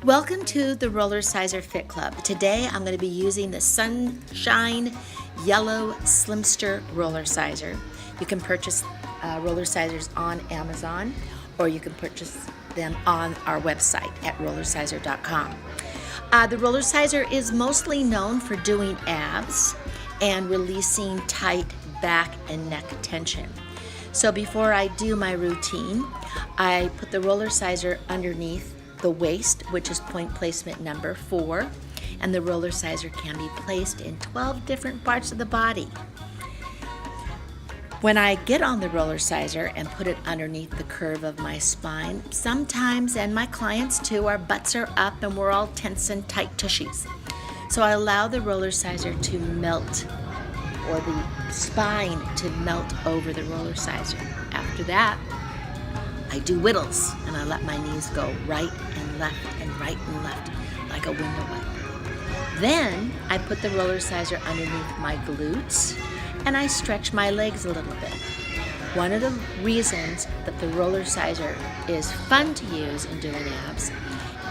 Welcome to the RollerSizeR Fit Club. Today I'm going to be using the Sunshine Yellow Slimster RollerSizeR. You can purchase RollerSizers on Amazon, or you can purchase them on our website at RollerSizeR.com. The RollerSizeR is mostly known for doing abs and releasing tight back and neck tension. So before I do my routine, I put the RollerSizeR underneath the waist, which is point placement number 4, and the RollerSizeR can be placed in 12 different parts of the body. When I get on the RollerSizeR and put it underneath the curve of my spine, sometimes, and my clients too, our butts are up and we're all tense and tight tushies. So I allow the RollerSizeR to melt, or the spine to melt over the RollerSizeR. After that, I do whittles, and I let my knees go right and left and right and left like a window wiper. Then I put the RollerSizeR underneath my glutes and I stretch my legs a little bit. One of the reasons that the RollerSizeR is fun to use in doing abs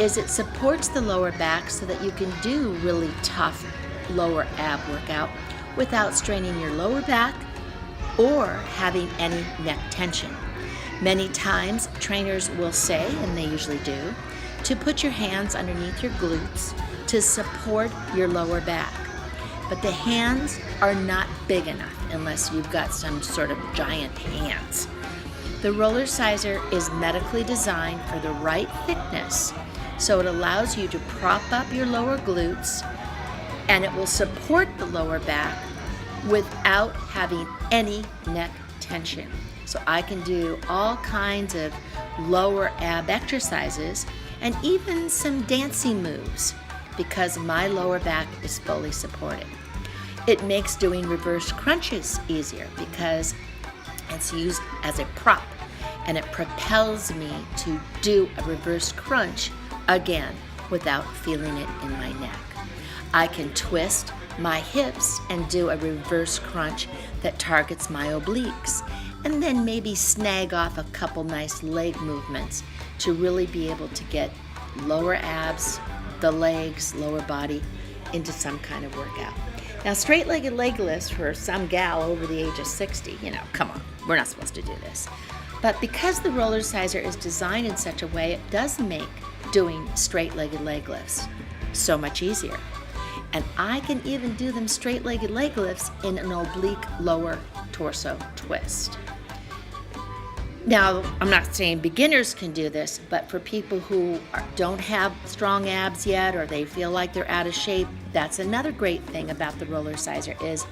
is it supports the lower back so that you can do really tough lower ab workout without straining your lower back or having any neck tension. Many times trainers will say, and they usually do, to put your hands underneath your glutes to support your lower back. But the hands are not big enough unless you've got some sort of giant hands. The RollerSizeR is medically designed for the right thickness, so it allows you to prop up your lower glutes and it will support the lower back without having any neck tension. So I can do all kinds of lower ab exercises and even some dancing moves because my lower back is fully supported. It makes doing reverse crunches easier because it's used as a prop and it propels me to do a reverse crunch again without feeling it in my neck. I can twist my hips and do a reverse crunch that targets my obliques, and then maybe snag off a couple nice leg movements to really be able to get lower abs, the legs, lower body into some kind of workout. Now, straight-legged leg lifts for some gal over the age of 60, come on, we're not supposed to do this. But because the RollerSizeR is designed in such a way, it does make doing straight-legged leg lifts so much easier. And I can even do them straight-legged leg lifts in an oblique lower torso twist. Now, I'm not saying beginners can do this, but for people who don't have strong abs yet or they feel like they're out of shape, that's another great thing about the RollerSizeR is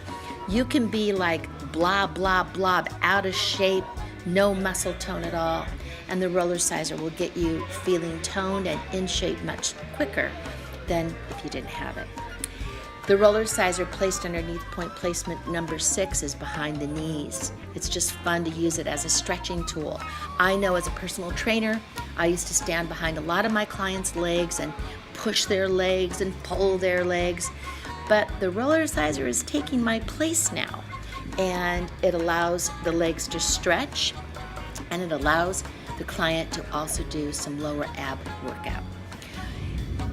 you can be like blah, blah, blah, out of shape, no muscle tone at all, and the RollerSizeR will get you feeling toned and in shape much quicker than if you didn't have it. The RollerSizeR placed underneath point placement number 6 is behind the knees. It's just fun to use it as a stretching tool. I know as a personal trainer, I used to stand behind a lot of my clients' legs and push their legs and pull their legs, but the RollerSizeR is taking my place now, and it allows the legs to stretch, and it allows the client to also do some lower ab workout.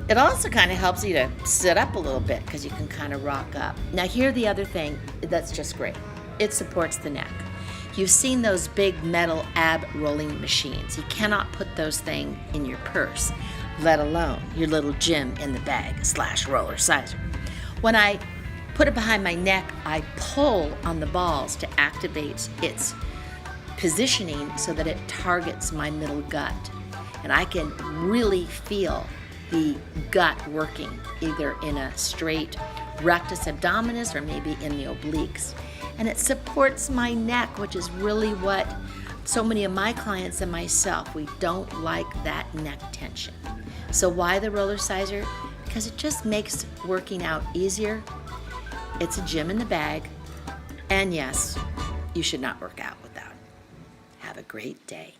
It also kind of helps you to sit up a little bit because you can kind of rock up. Now, here's the other thing that's just great. It supports the neck. You've seen those big metal ab rolling machines. You cannot put those things in your purse, let alone your little gym in the bag / RollerSizeR. When I put it behind my neck, I pull on the balls to activate its positioning so that it targets my middle gut. And I can really feel the gut working either in a straight rectus abdominis or maybe in the obliques. And it supports my neck, which is really what so many of my clients and myself, we don't like that neck tension. So why the RollerSizeR? Because it just makes working out easier. It's a gym in the bag. And yes, you should not work out without it. Have a great day.